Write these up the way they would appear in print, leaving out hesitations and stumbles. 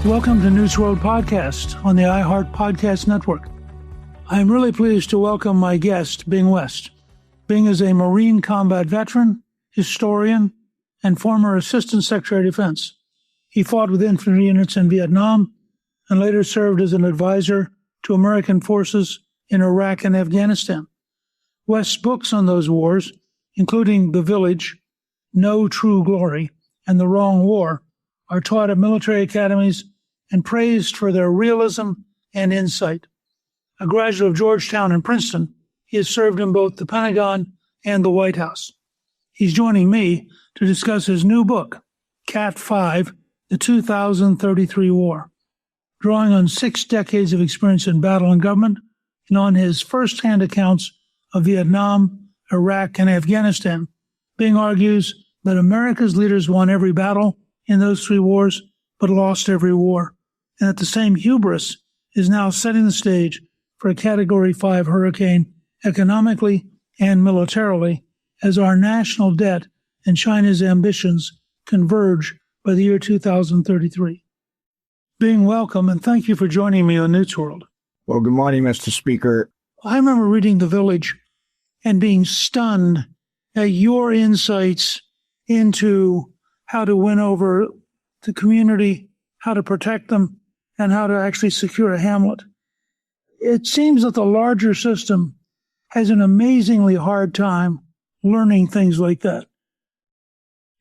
Welcome to Newt's World Podcast on the iHeart Podcast Network. I'm really pleased to welcome my guest, Bing West. Bing is a Marine combat veteran, historian, and former Assistant Secretary of Defense. He fought with infantry units in Vietnam and later served as an advisor to American forces in Iraq and Afghanistan. West's books on those wars, including The Village, No True Glory, and The Wrong War, are taught at military academies and praised for their realism and insight. A graduate of Georgetown and Princeton, he has served in both the Pentagon and the White House. He's joining me to discuss his new book, Cat 5, The 2033 War, drawing on 6 decades of experience in battle and government and on his first-hand accounts of Vietnam, Iraq, and Afghanistan. Bing argues that America's leaders won every battle in those 3 wars, but lost every war, and that the same hubris is now setting the stage for a Category 5 hurricane economically and militarily as our national debt and China's ambitions converge by the year 2033. Bing, welcome, and thank you for joining me on Newt's World. Well, good morning, Mr. Speaker. I remember reading The Village and being stunned at your insights into how to win over the community, how to protect them, and how to actually secure a hamlet. It seems that the larger system has an amazingly hard time learning things like that.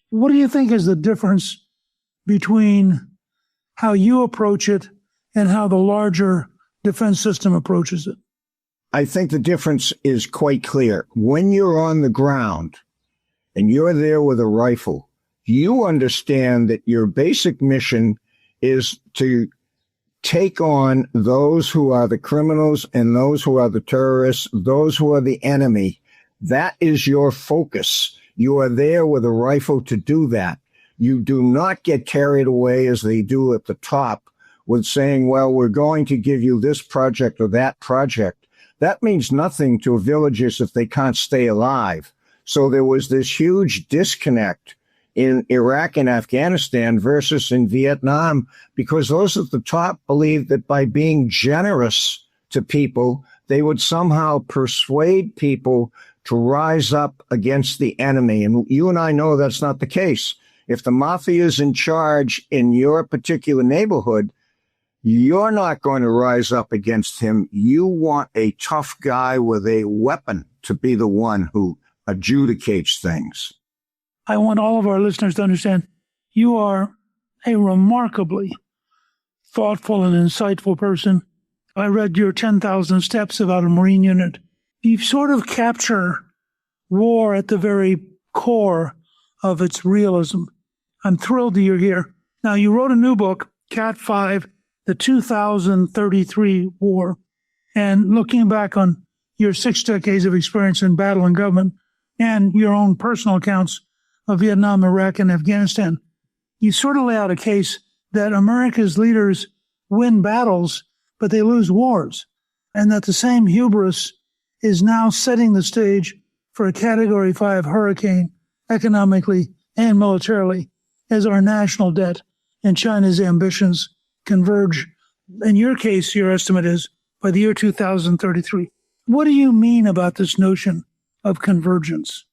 What do you think is the difference between how you approach it and how the larger defense system approaches it? I think the difference is quite clear. When you're on the ground and you're there with a rifle, you understand that your basic mission is to take on those who are the criminals and those who are the terrorists, those who are the enemy. That is your focus. You are there with a rifle to do that. You do not get carried away as they do at the top with saying, well, we're going to give you this project or that project. That means nothing to villagers if they can't stay alive. So there was this huge disconnect in Iraq and Afghanistan versus in Vietnam, because those at the top believed that by being generous to people, they would somehow persuade people to rise up against the enemy. And you and I know that's not the case. If the mafia is in charge in your particular neighborhood, you're not going to rise up against him. You want a tough guy with a weapon to be the one who adjudicates things. I want all of our listeners to understand you are a remarkably thoughtful and insightful person. I read your 10,000 Steps about a Marine unit. You sort of capture war at the very core of its realism. I'm thrilled that you're here. Now, you wrote a new book, Cat 5, The 2033 War. And looking back on your 6 decades of experience in battle and government and your own personal accounts of Vietnam, Iraq, and Afghanistan, you sort of lay out a case that America's leaders win battles, but they lose wars, and that the same hubris is now setting the stage for a Category 5 hurricane economically and militarily as our national debt and China's ambitions converge. In your case, your estimate is by the year 2033. What do you mean about this notion of convergence?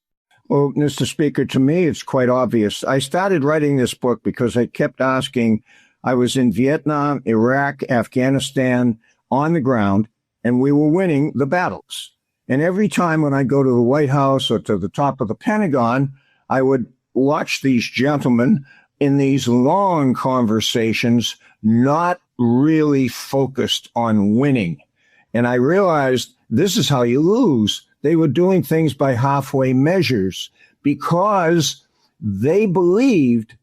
Well, Mr. Speaker, to me, it's quite obvious. I started writing this book because I kept asking. I was in Vietnam, Iraq, Afghanistan, on the ground, and we were winning the battles. And every time when I go to the White House or to the top of the Pentagon, I would watch these gentlemen in these long conversations, not really focused on winning. And I realized this is how you lose. They were doing things by halfway measures because they believed.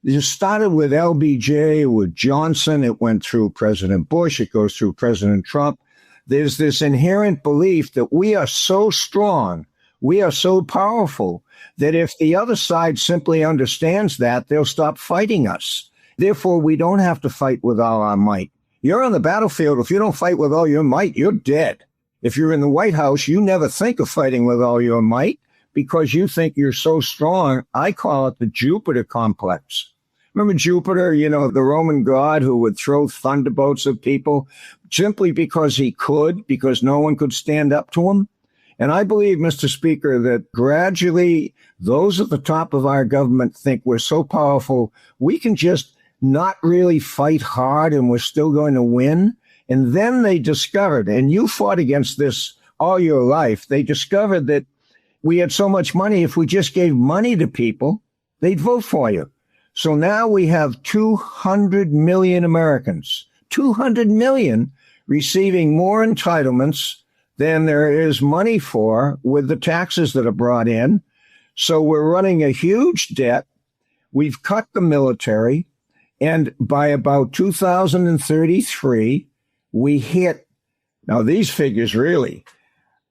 It started with LBJ, with Johnson. It went through President Bush. It goes through President Trump. There's this inherent belief that we are so strong, we are so powerful, that if the other side simply understands that, they'll stop fighting us. Therefore, we don't have to fight with all our might. You're on the battlefield. If you don't fight with all your might, you're dead. If you're in the White House, you never think of fighting with all your might because you think you're so strong. I call it the Jupiter complex. Remember Jupiter, the Roman god who would throw thunderbolts at people simply because he could, because no one could stand up to him? And I believe, Mr. Speaker, that gradually those at the top of our government think we're so powerful, we can just not really fight hard and we're still going to win. And then they discovered, and you fought against this all your life, they discovered that we had so much money, if we just gave money to people, they'd vote for you. So now we have 200 million Americans, 200 million receiving more entitlements than there is money for with the taxes that are brought in. So we're running a huge debt. We've cut the military. And by about 2033, we hit, now these figures really,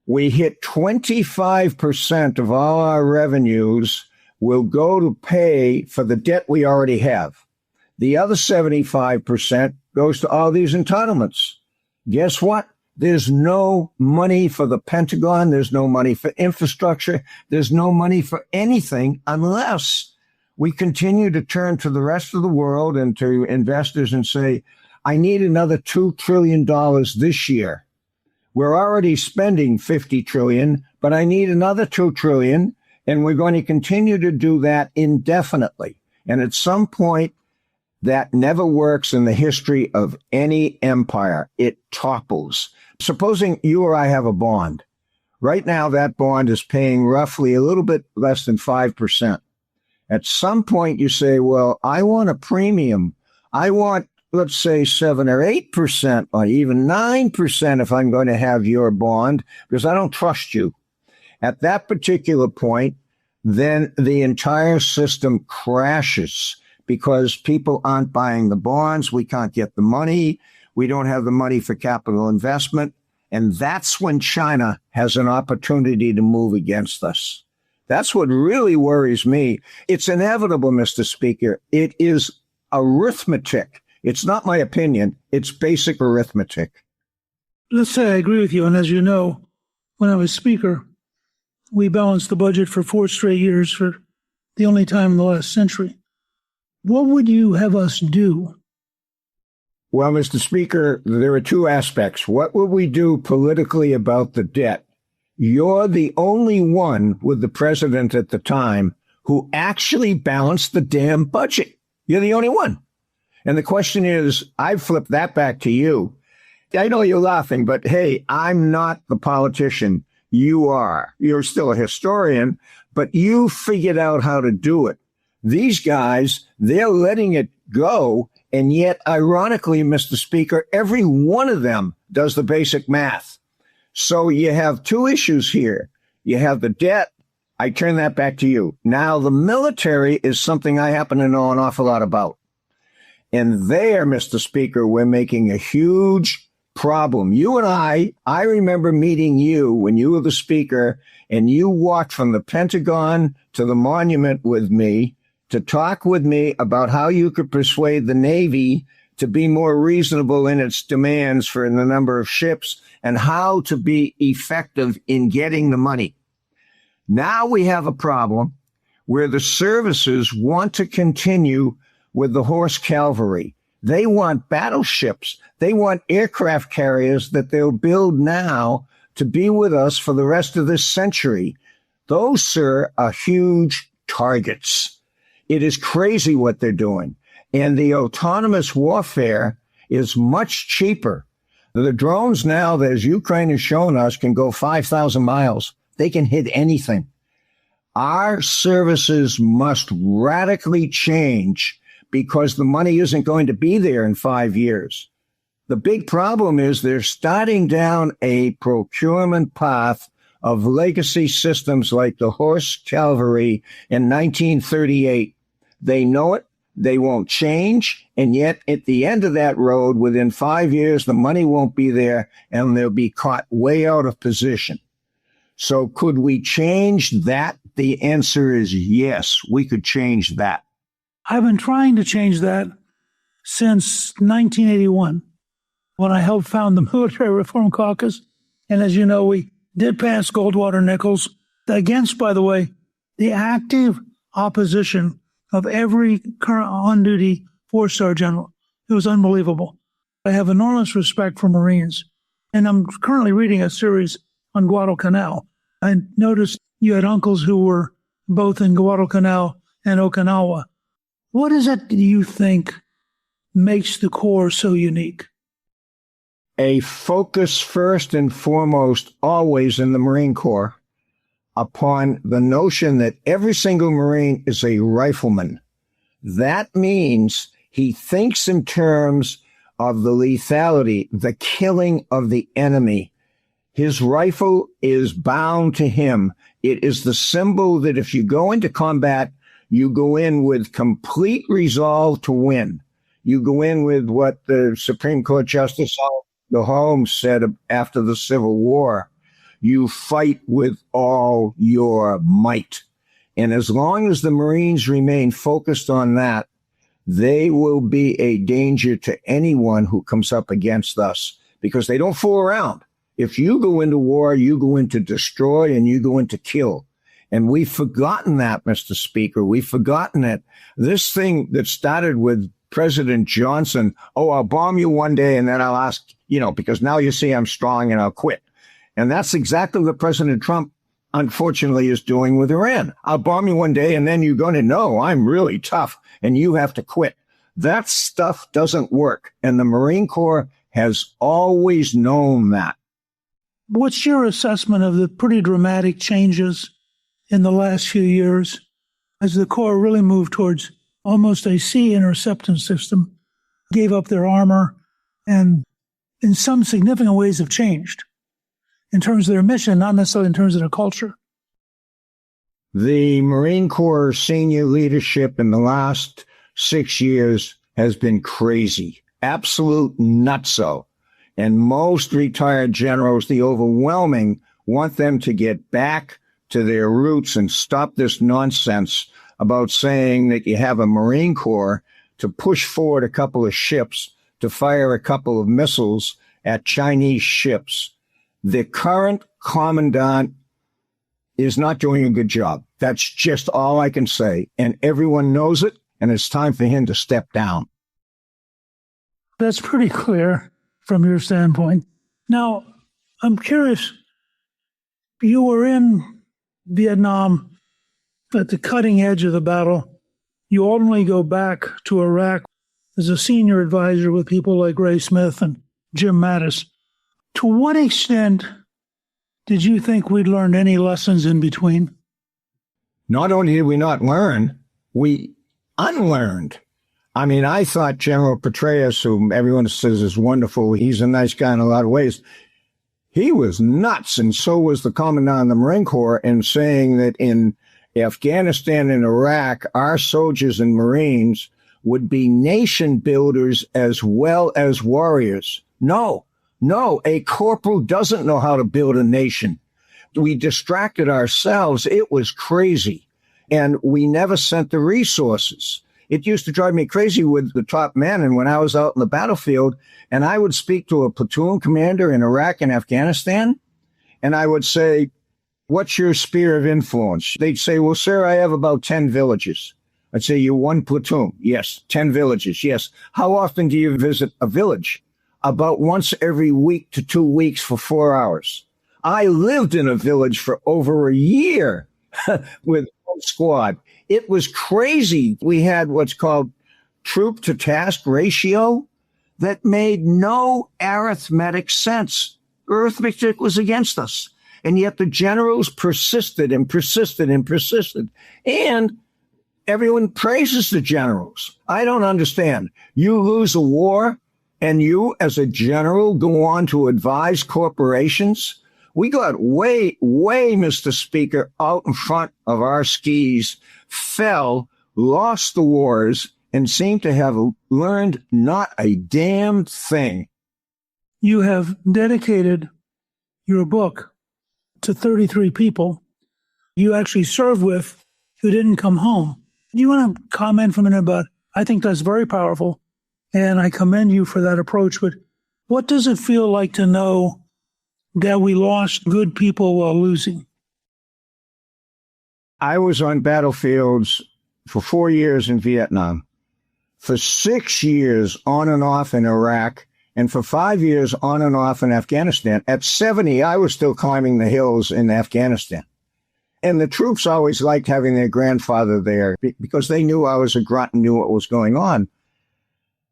we hit 25% of all our revenues will go to pay for the debt we already have. The other 75% goes to all these entitlements. Guess what? There's no money for the Pentagon. There's no money for infrastructure. There's no money for anything unless we continue to turn to the rest of the world and to investors and say, I need another $2 trillion this year. We're already spending $50 trillion, but I need another $2 trillion, and we're going to continue to do that indefinitely. And at some point, that never works in the history of any empire. It topples. Supposing you or I have a bond. Right now, that bond is paying roughly a little bit less than 5%. At some point, you say, well, I want a premium. I want, let's say, 7 or 8% or even 9% if I'm going to have your bond because I don't trust you. At that particular point, then the entire system crashes because people aren't buying the bonds. We can't get the money. We don't have the money for capital investment. And that's when China has an opportunity to move against us. That's what really worries me. It's inevitable, Mr. Speaker. It is arithmetic. It's not my opinion. It's basic arithmetic. Let's say I agree with you. And as you know, when I was Speaker, we balanced the budget for 4 straight years for the only time in the last century. What would you have us do? Well, Mr. Speaker, there are 2 aspects. What would we do politically about the debt? You're the only one with the president at the time who actually balanced the damn budget. You're the only one. And the question is, I flip that back to you. I know you're laughing, but hey, I'm not the politician. You are. You're still a historian, but you figured out how to do it. These guys, they're letting it go. And yet, ironically, Mr. Speaker, every one of them does the basic math. So you have 2 issues here. You have the debt. I turn that back to you. Now, the military is something I happen to know an awful lot about. And there, Mr. Speaker, we're making a huge problem. You and I remember meeting you when you were the Speaker, and you walked from the Pentagon to the monument with me to talk with me about how you could persuade the Navy to be more reasonable in its demands for the number of ships and how to be effective in getting the money. Now we have a problem where the services want to continue with the horse cavalry. They want battleships. They want aircraft carriers that they'll build now to be with us for the rest of this century. Those, sir, are huge targets. It is crazy what they're doing. And the autonomous warfare is much cheaper. The drones now, as Ukraine has shown us, can go 5,000 miles. They can hit anything. Our services must radically change because the money isn't going to be there in 5 years. The big problem is they're starting down a procurement path of legacy systems like the horse cavalry in 1938. They know it. They won't change. And yet at the end of that road, within 5 years, the money won't be there and they'll be caught way out of position. So could we change that? The answer is yes, we could change that. I've been trying to change that since 1981, when I helped found the Military Reform Caucus. And as you know, we did pass Goldwater-Nichols against, by the way, the active opposition of every current on-duty four-star general. It was unbelievable. I have enormous respect for Marines, and I'm currently reading a series on Guadalcanal. I noticed you had uncles who were both in Guadalcanal and Okinawa. What is it, do you think, makes the Corps so unique? A focus first and foremost, always in the Marine Corps, upon the notion that every single Marine is a rifleman. That means he thinks in terms of the lethality, the killing of the enemy. His rifle is bound to him. It is the symbol that if you go into combat, you go in with complete resolve to win. You go in with what the Supreme Court Justice Holmes said after the Civil War. You fight with all your might. And as long as the Marines remain focused on that, they will be a danger to anyone who comes up against us because they don't fool around. If you go into war, you go into destroy and you go into kill. And we've forgotten that, Mr. Speaker. We've forgotten it. This thing that started with President Johnson, I'll bomb you one day and then I'll ask, because now you see I'm strong and I'll quit. And that's exactly what President Trump, unfortunately, is doing with Iran. I'll bomb you one day and then you're going to know I'm really tough and you have to quit. That stuff doesn't work. And the Marine Corps has always known that. What's your assessment of the pretty dramatic changes in the last few years as the Corps really moved towards almost a sea interception system, gave up their armor, and in some significant ways have changed in terms of their mission, not necessarily in terms of their culture? The Marine Corps senior leadership in the last 6 years has been crazy, absolute nutso. And most retired generals, the overwhelming, want them to get back to their roots and stop this nonsense about saying that you have a Marine Corps to push forward a couple of ships, to fire a couple of missiles at Chinese ships. The current commandant is not doing a good job. That's just all I can say. And everyone knows it, and it's time for him to step down. That's pretty clear from your standpoint. Now, I'm curious, you were in Vietnam at the cutting edge of the battle. You ultimately go back to Iraq as a senior advisor with people like Ray Smith and Jim Mattis. To what extent did you think we'd learned any lessons in between? Not only did we not learn, we unlearned. I mean, I thought General Petraeus, whom everyone says is wonderful, he's a nice guy in a lot of ways. He was nuts, and so was the Commandant of the Marine Corps, in saying that in Afghanistan and Iraq, our soldiers and Marines would be nation builders as well as warriors. No, a corporal doesn't know how to build a nation. We distracted ourselves. It was crazy, and we never sent the resources. It used to drive me crazy with the top men. And when I was out in the battlefield and I would speak to a platoon commander in Iraq and Afghanistan, and I would say, what's your sphere of influence? They'd say, well, sir, I have about 10 villages. I'd say, you're one platoon. Yes. 10 villages. Yes. How often do you visit a village? About once every week to 2 weeks for 4 hours. I lived in a village for over a year with one squad. It was crazy. We had what's called troop to task ratio that made no arithmetic sense. Arithmetic was against us. And yet the generals persisted and persisted and persisted. And everyone praises the generals. I don't understand. You lose a war and you as a general go on to advise corporations. We got way, Mr. Speaker, out in front of our skis, fell, lost the wars, and seemed to have learned not a damn thing. You have dedicated your book to 33 people you actually served with who didn't come home. Do you want to comment for a minute about, I think that's very powerful, and I commend you for that approach, but what does it feel like to know that we lost good people while losing? I was on battlefields for 4 years in Vietnam, for 6 years on and off in Iraq, and for 5 years on and off in Afghanistan. At 70, I was still climbing the hills in Afghanistan. And the troops always liked having their grandfather there because they knew I was a grunt and knew what was going on.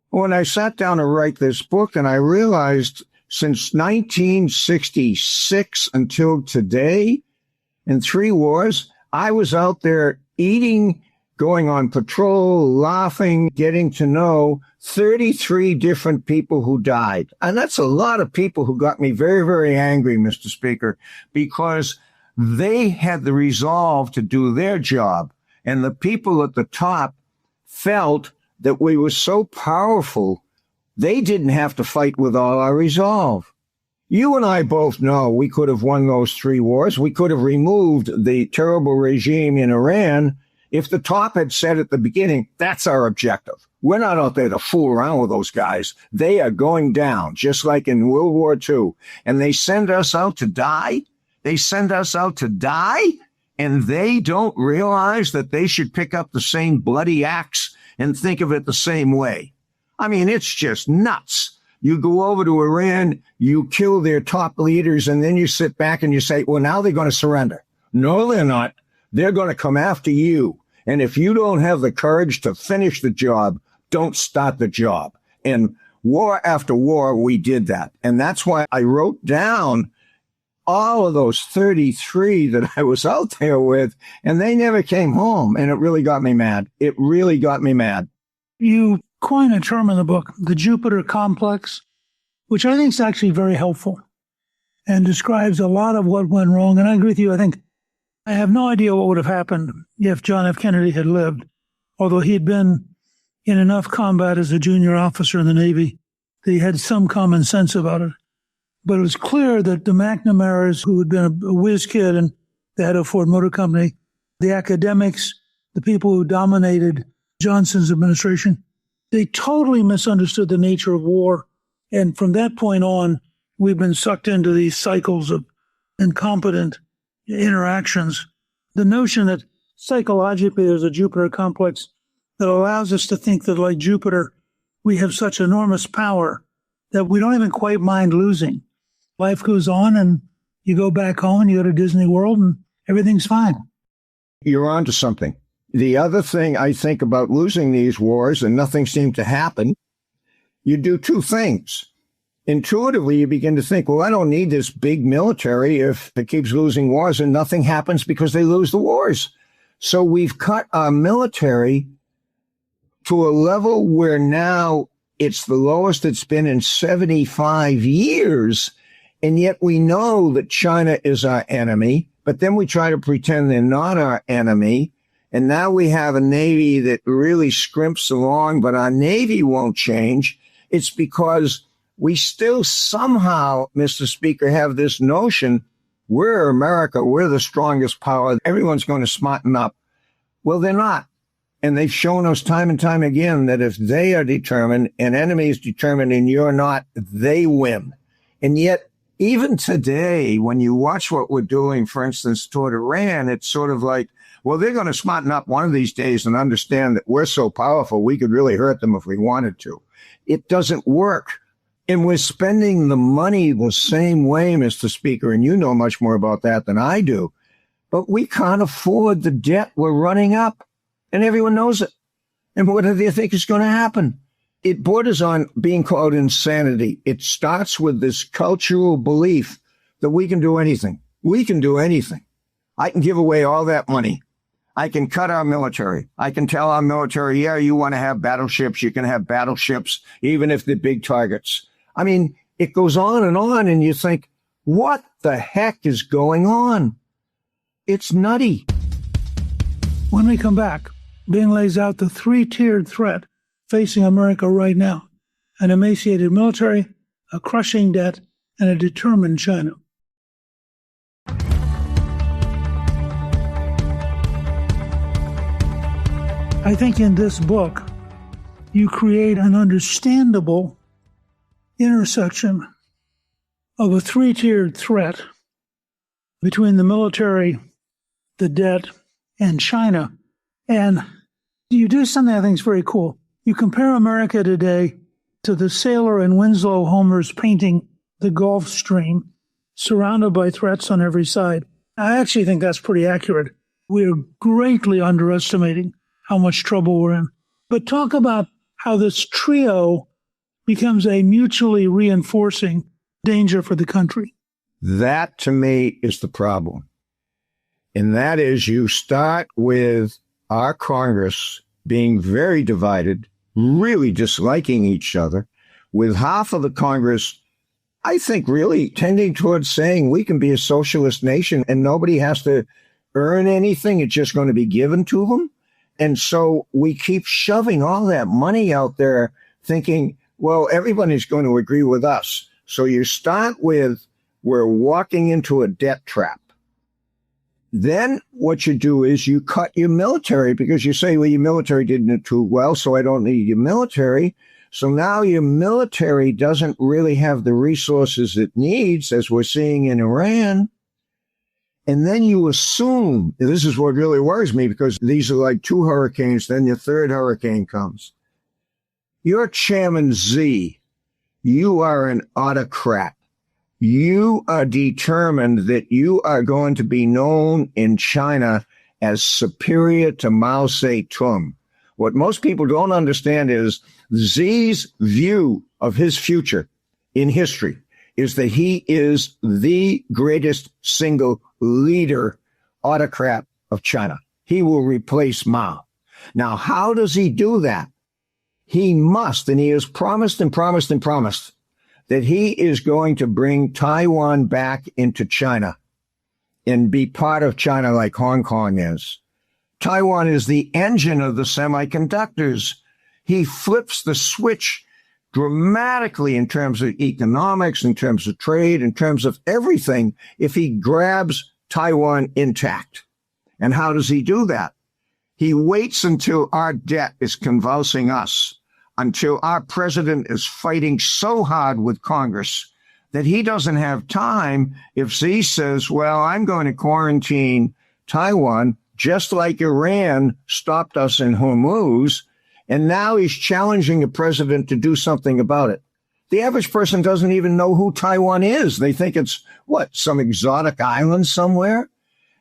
When I sat down to write this book, and I realized since 1966 until today, in 3 wars, I was out there eating, going on patrol, laughing, getting to know 33 different people who died. And that's a lot of people who got me very, very angry, Mr. Speaker, because they had the resolve to do their job. And the people at the top felt that we were so powerful, they didn't have to fight with all our resolve. You and I both know we could have won those 3 wars. We could have removed the terrible regime in Iran if the top had said at the beginning, that's our objective. We're not out there to fool around with those guys. They are going down, just like in World War II. And they send us out to die. They send us out to die, and they don't realize that they should pick up the same bloody axe and think of it the same way. I mean, it's just nuts. You go over to Iran, you kill their top leaders, and then you sit back and you say, well, now they're going to surrender. No, they're not. They're going to come after you. And if you don't have the courage to finish the job, don't start the job. And war after war, we did that. And that's why I wrote down all of those 33 that I was out there with, and they never came home. And it really got me mad. It really got me mad. You coin a term in the book, the Jupiter complex, which I think is actually very helpful and describes a lot of what went wrong. And I agree with you. I have no idea what would have happened if John F. Kennedy had lived, although he had been in enough combat as a junior officer in the Navy that he had some common sense about it. But it was clear that the McNamara's, who had been a whiz kid and the head of Ford Motor Company, the academics, the people who dominated Johnson's administration, they totally misunderstood the nature of war. And from that point on, we've been sucked into these cycles of incompetent interactions. The notion that psychologically there's a Jupiter complex that allows us to think that, like Jupiter, we have such enormous power that we don't even quite mind losing. Life goes on, and you go back home and you go to Disney World and everything's fine. You're onto something. The other thing I think about losing these wars and nothing seemed to happen, you do 2 things. Intuitively, you begin to think, well, I don't need this big military if it keeps losing wars and nothing happens because they lose the wars. So we've cut our military to a level where now it's the lowest it's been in 75 years. And yet we know that China is our enemy, but then we try to pretend they're not our enemy. And now we have a Navy that really scrimps along, but our Navy won't change. It's because we still somehow, Mr. Speaker, have this notion, we're America, we're the strongest power, everyone's going to smarten up. Well, they're not. And they've shown us time and time again that if they are determined, an enemy is determined and you're not, they win. And yet, even today, when you watch what we're doing, for instance, toward Iran, it's sort of like, well, they're going to smarten up one of these days and understand that we're so powerful, we could really hurt them if we wanted to. It doesn't work. And we're spending the money the same way, Mr. Speaker, and you know much more about that than I do. But we can't afford the debt we're running up, and everyone knows it. And what do they think is going to happen? It borders on being called insanity. It starts with this cultural belief that we can do anything. We can do anything. I can give away all that money. I can cut our military. I can tell our military, yeah, you want to have battleships, you can have battleships, even if they're big targets. I mean, it goes on, and you think, what the heck is going on? It's nutty. When we come back, Bing lays out the 3-tiered threat facing America right now: an emaciated military, a crushing debt, and a determined China. I think in this book, you create an understandable intersection of a 3-tiered threat between the military, the debt, and China. And You do something I think is very cool. You compare America today to the sailor in Winslow Homer's painting the Gulf Stream, surrounded by threats on every side. I actually think that's pretty accurate. We're greatly underestimating how much trouble we're in. But talk about how this trio becomes a mutually reinforcing danger for the country. That, to me, is the problem. And that is, you start with our Congress being very divided, really disliking each other, with half of the Congress, I think, really tending towards saying we can be a socialist nation and nobody has to earn anything. It's just going to be given to them. And so we keep shoving all that money out there thinking, well, everybody's going to agree with us. So you start with, we're walking into a debt trap. Then what you do is you cut your military because you say, well, your military didn't do too well, so I don't need your military. So now your military doesn't really have the resources it needs, as we're seeing in Iran. And then you assume, this is what really worries me, because these are like two hurricanes, then your third hurricane comes. You're Chairman Xi. You are an autocrat. You are determined that you are going to be known in China as superior to Mao Zedong. What most people don't understand is Xi's view of his future in history is that he is the greatest single leader, autocrat of China. He will replace Mao. Now, how does he do that? He must, and he has promised and promised and promised that he is going to bring Taiwan back into China and be part of China like Hong Kong is. Taiwan is the engine of the semiconductors. He flips the switch dramatically in terms of economics, in terms of trade, in terms of everything, if he grabs Taiwan intact. And how does he do that? He waits until our debt is convulsing us, until our president is fighting so hard with Congress that he doesn't have time. If Xi says, well, I'm going to quarantine Taiwan, just like Iran stopped us in Hormuz, and now he's challenging the president to do something about it. The average person doesn't even know who Taiwan is. They think it's, some exotic island somewhere?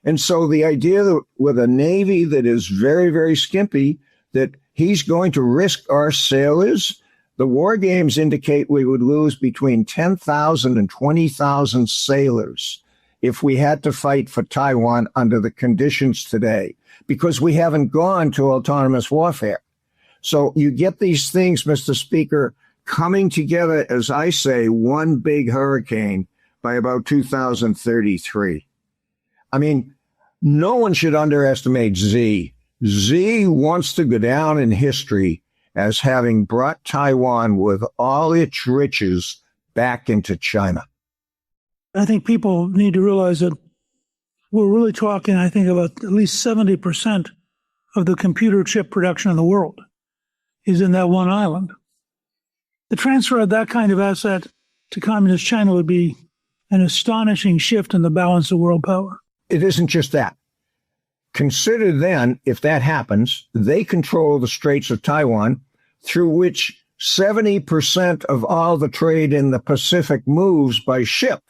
And so the idea that with a Navy that is very, very skimpy, that he's going to risk our sailors. The war games indicate we would lose between 10,000 and 20,000 sailors if we had to fight for Taiwan under the conditions today, because we haven't gone to autonomous warfare. So you get these things, Mr. Speaker, coming together, as I say, one big hurricane by about 2033. I mean, no one should underestimate Xi. Xi wants to go down in history as having brought Taiwan with all its riches back into China. I think people need to realize that we're really talking, I think, about at least 70% of the computer chip production in the world is in that one island. The transfer of that kind of asset to communist China would be an astonishing shift in the balance of world power. It isn't just that. Consider then, if that happens, they control the Straits of Taiwan, through which 70% of all the trade in the Pacific moves by ship.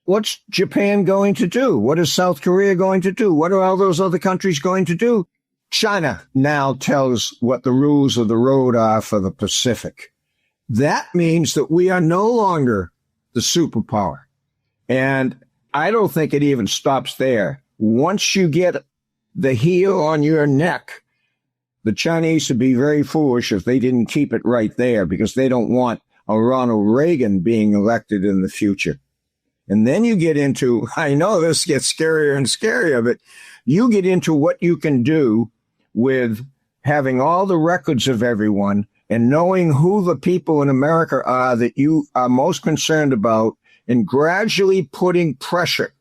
What's Japan going to do? What is South Korea going to do? What are all those other countries going to do? China now tells what the rules of the road are for the Pacific. That means that we are no longer the superpower. And I don't think it even stops there. Once you get the heel on your neck, the Chinese would be very foolish if they didn't keep it right there, because they don't want a Ronald Reagan being elected in the future. And then you get into, I know this gets scarier and scarier, but you get into what you can do with having all the records of everyone and knowing who the people in America are that you are most concerned about, and gradually putting pressure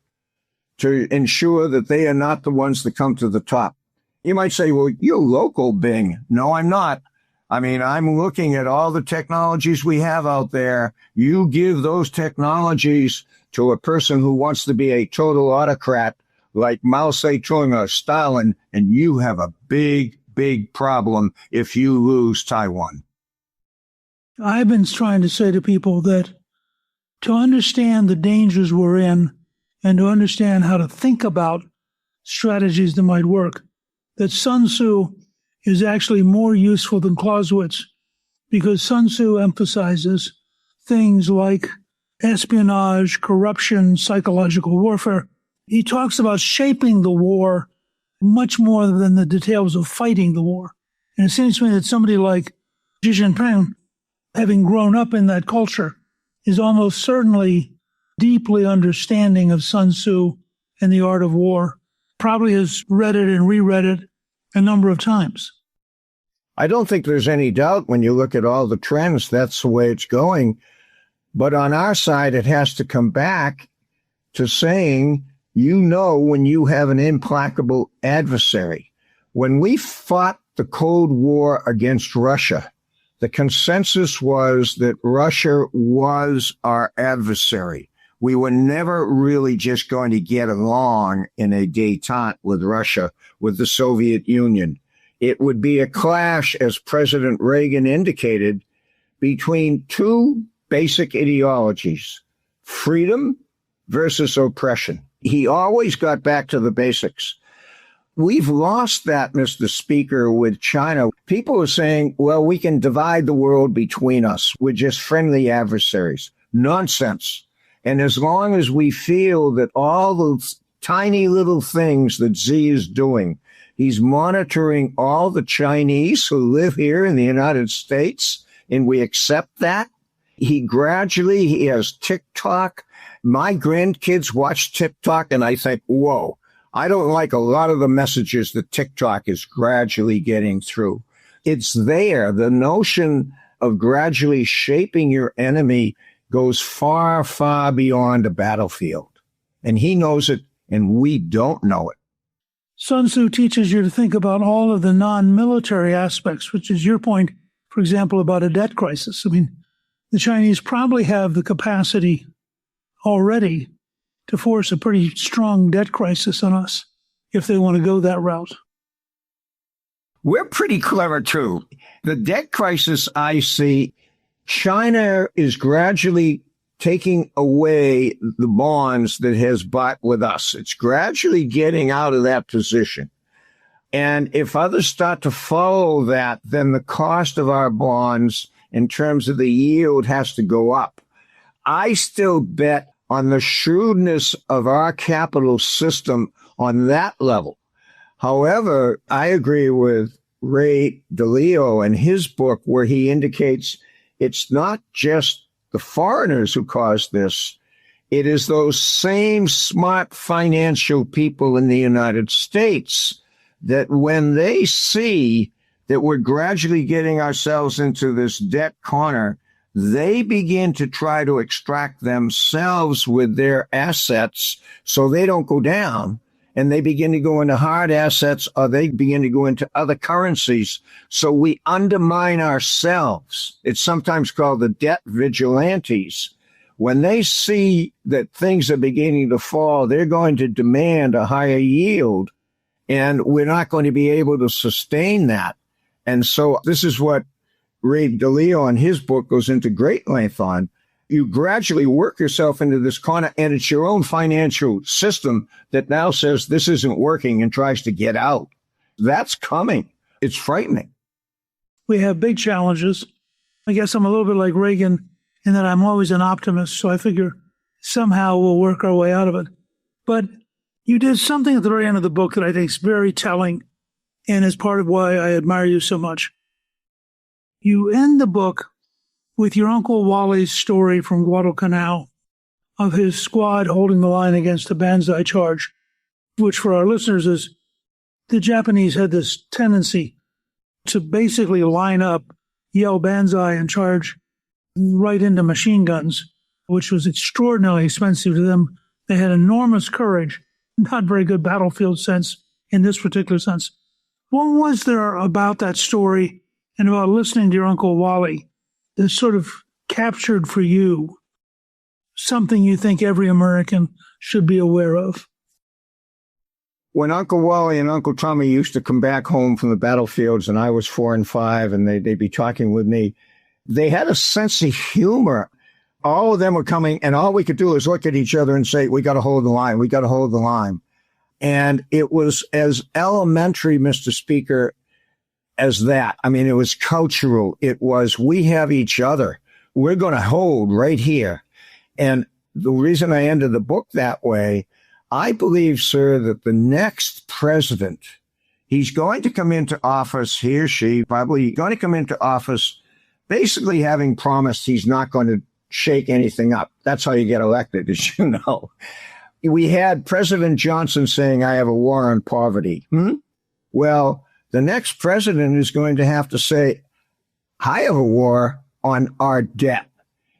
to ensure that they are not the ones that come to the top. You might say, well, you're local, Bing. No, I'm not. I mean, I'm looking at all the technologies we have out there. You give those technologies to a person who wants to be a total autocrat like Mao Zedong or Stalin, and you have a big, big problem if you lose Taiwan. I've been trying to say to people that to understand the dangers we're in and to understand how to think about strategies that might work, that Sun Tzu is actually more useful than Clausewitz, because Sun Tzu emphasizes things like espionage, corruption, psychological warfare. He talks about shaping the war much more than the details of fighting the war. And it seems to me that somebody like Xi Jinping, having grown up in that culture, is almost certainly deeply understanding of Sun Tzu and the art of war, probably has read it and reread it a number of times. I don't think there's any doubt when you look at all the trends, that's the way it's going. But on our side, it has to come back to saying, you know, when you have an implacable adversary. When we fought the Cold War against Russia, the consensus was that Russia was our adversary. We were never really just going to get along in a détente with Russia, with the Soviet Union. It would be a clash, as President Reagan indicated, between two basic ideologies, freedom versus oppression. He always got back to the basics. We've lost that, Mr. Speaker, with China. People are saying, well, we can divide the world between us. We're just friendly adversaries. Nonsense. And as long as we feel that all those tiny little things that Xi is doing, he's monitoring all the Chinese who live here in the United States, and we accept that. He has TikTok. My grandkids watch TikTok, and I think, whoa, I don't like a lot of the messages that TikTok is gradually getting through. It's there. The notion of gradually shaping your enemy goes far, far beyond a battlefield. And he knows it, and we don't know it. Sun Tzu teaches you to think about all of the non-military aspects, which is your point, for example, about a debt crisis. I mean, the Chinese probably have the capacity already to force a pretty strong debt crisis on us if they want to go that route. We're pretty clever, too. The debt crisis I see, China is gradually taking away the bonds that has bought with us. It's gradually getting out of that position. And if others start to follow that, then the cost of our bonds in terms of the yield has to go up. I still bet on the shrewdness of our capital system on that level. However, I agree with Ray DeLeo in his book where he indicates it's not just the foreigners who caused this. It is those same smart financial people in the United States that when they see that we're gradually getting ourselves into this debt corner, they begin to try to extract themselves with their assets so they don't go down. And they begin to go into hard assets or they begin to go into other currencies. So we undermine ourselves. It's sometimes called the debt vigilantes. When they see that things are beginning to fall, they're going to demand a higher yield. And we're not going to be able to sustain that. And so this is what Ray DeLeo in his book goes into great length on. You gradually work yourself into this corner, and it's your own financial system that now says this isn't working and tries to get out. That's coming. It's frightening. We have big challenges. I guess I'm a little bit like Reagan in that I'm always an optimist, so I figure somehow we'll work our way out of it. But you did something at the very end of the book that I think is very telling and is part of why I admire you so much. You end the book with your Uncle Wally's story from Guadalcanal of his squad holding the line against a Banzai charge, which for our listeners is the Japanese had this tendency to basically line up, yell Banzai, and charge right into machine guns, which was extraordinarily expensive to them. They had enormous courage, not very good battlefield sense in this particular sense. What was there about that story and about listening to your Uncle Wally that sort of captured for you something you think every American should be aware of? when Uncle Wally and Uncle Tommy used to come back home from the battlefields and I was 4 and 5 and they'd be talking with me, they had a sense of humor. All of them were coming and all we could do is look at each other and say, we got to hold the line. We got to hold the line. And it was as elementary, Mr. Speaker, as that. I mean, it was cultural. It was, we have each other. We're going to hold right here. And the reason I ended the book that way, I believe, sir, that the next president, he's going to come into office, he or she, probably going to come into office basically having promised he's not going to shake anything up. That's how you get elected, as you know. We had President Johnson saying, I have a war on poverty. Well, the next president is going to have to say, I have a war on our debt.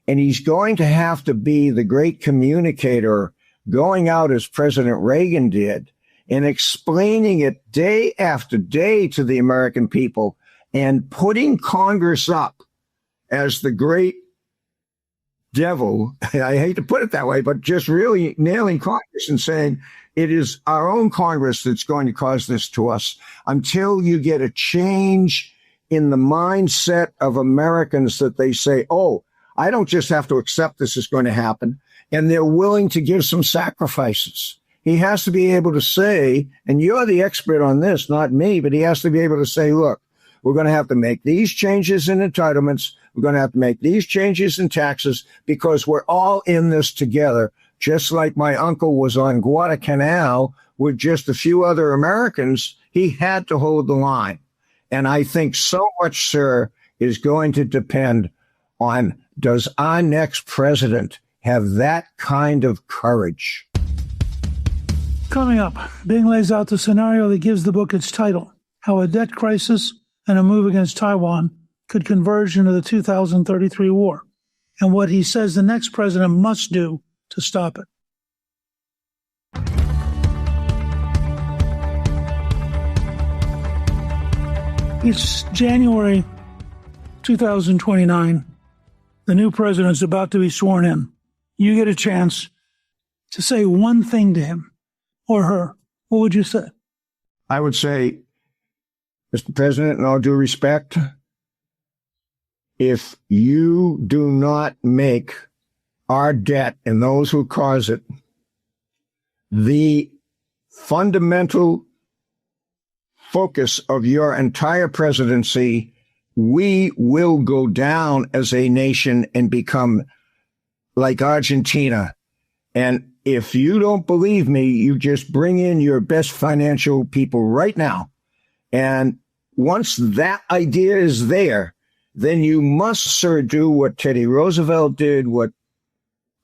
And he's going to have to be the great communicator going out as President Reagan did and explaining it day after day to the American people and putting Congress up as the great devil. I hate to put it that way, but just really nailing Congress and saying it is our own Congress that's going to cause this to us until you get a change in the mindset of Americans that they say, oh, I don't just have to accept this is going to happen. And they're willing to give some sacrifices. He has to be able to say, and you're the expert on this, not me, but he has to be able to say, look, we're going to have to make these changes in entitlements. We're going to have to make these changes in taxes because we're all in this together. Just like my uncle was on Guadalcanal with just a few other Americans, he had to hold the line. And I think so much, sir, is going to depend on, does our next president have that kind of courage? Coming up, Bing lays out the scenario that gives the book its title, How a Debt Crisis and a Move Against Taiwan Could Converge into the 2033 War, and what he says the next president must do to stop it. It's January 2029. The new president is about to be sworn in. You get a chance to say one thing to him or her. What would you say? I would say, Mr. President, in all due respect, if you do not make our debt and those who cause it the fundamental focus of your entire presidency, we will go down as a nation and become like Argentina. And if you don't believe me, you just bring in your best financial people right now. And once that idea is there, then you must, sir, do what Teddy Roosevelt did, what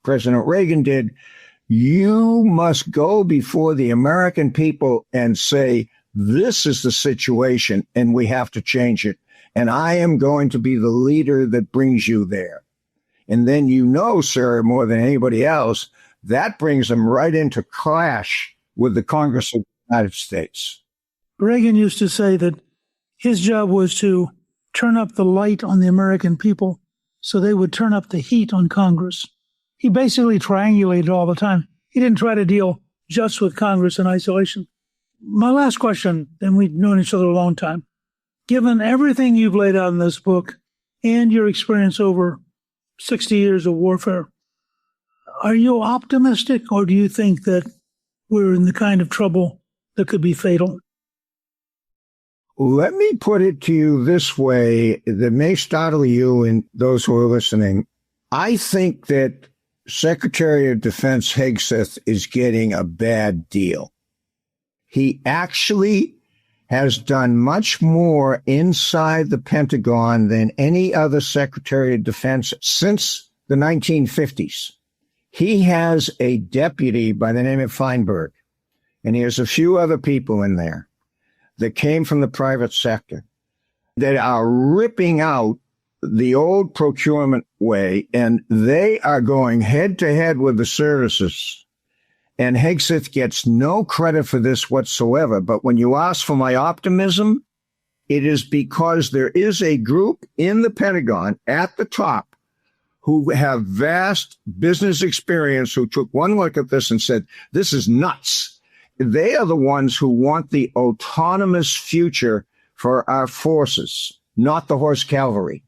President Reagan did. You must go before the American people and say, this is the situation and we have to change it. And I am going to be the leader that brings you there. And then you know, sir, more than anybody else, that brings them right into clash with the Congress of the United States. Reagan used to say that his job was to turn up the light on the American people so they would turn up the heat on Congress. He basically triangulated all the time. He didn't try to deal just with Congress in isolation. My last question, and we've known each other a long time. Given everything you've laid out in this book and your experience over 60 years of warfare, are you optimistic, or do you think that we're in the kind of trouble that could be fatal? Let me put it to you this way that may startle you and those who are listening. I think that Secretary of Defense Hegseth is getting a bad deal. He actually has done much more inside the Pentagon than any other Secretary of Defense since the 1950s. He has a deputy by the name of Feinberg, and he has a few other people in there that came from the private sector that are ripping out the old procurement way, and they are going head to head with the services. And Hegseth gets no credit for this whatsoever. But when you ask for my optimism, it is because there is a group in the Pentagon at the top who have vast business experience, who took one look at this and said, this is nuts. they are the ones who want the autonomous future for our forces, not the horse cavalry.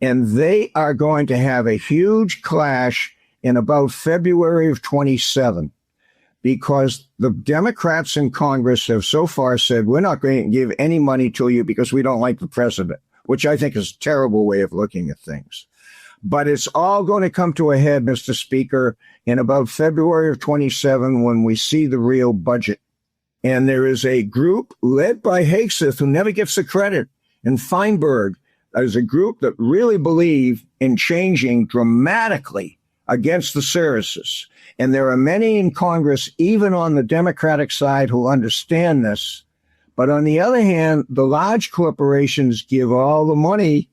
And they are going to have a huge clash in about February of 27, because the Democrats in Congress have so far said, we're not going to give any money to you because we don't like the president, which I think is a terrible way of looking at things. But it's all going to come to a head, Mr. Speaker, in about February of 27 when we see the real budget. And there is a group led by Hegseth, who never gets the credit, and Feinberg, as a group that really believe in changing dramatically against the services. And there are many in Congress, even on the Democratic side, who understand this. But on the other hand, the large corporations give all the money.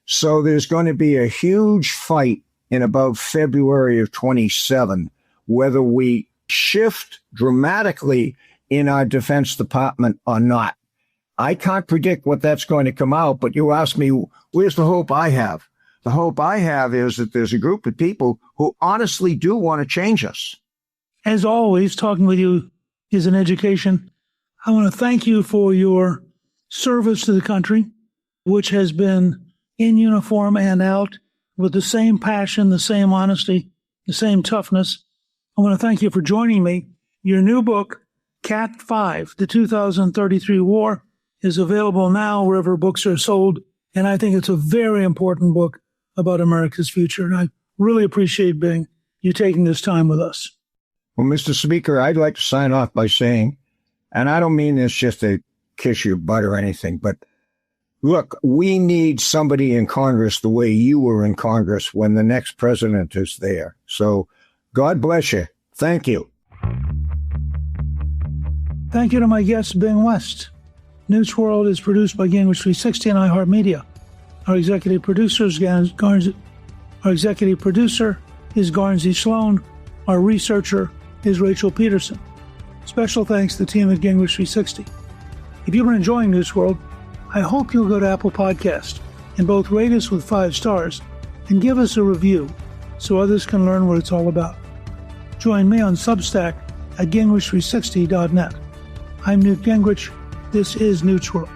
So there's going to be a huge fight in about February of 27, whether we shift dramatically in our Defense Department or not. I can't predict what that's going to come out, but you ask me, where's the hope I have? The hope I have is that there's a group of people who honestly do want to change us. As always, talking with you is an education. I want to thank you for your service to the country, which has been in uniform and out with the same passion, the same honesty, the same toughness. I want to thank you for joining me. Your new book, Cat 5, The 2033 War, is available now wherever books are sold. And I think it's a very important book about America's future. And I really appreciate you taking this time with us. Well, Mr. Speaker, I'd like to sign off by saying, and I don't mean this just to kiss your butt or anything, but look, we need somebody in Congress the way you were in Congress when the next president is there. So God bless you. Thank you. Thank you to my guest, Bing West. Newt's World is produced by Gingrich 360 and iHeartMedia. Our executive producer is Garnsey Sloan. Our researcher is Rachel Peterson. Special thanks to the team at Gingrich 360. If you've been enjoying Newt's World, I hope you'll go to Apple Podcast and both rate us with 5 stars and give us a review so others can learn what it's all about. Join me on Substack at Gingrich360.net. I'm Newt Gingrich. This is Newt's World.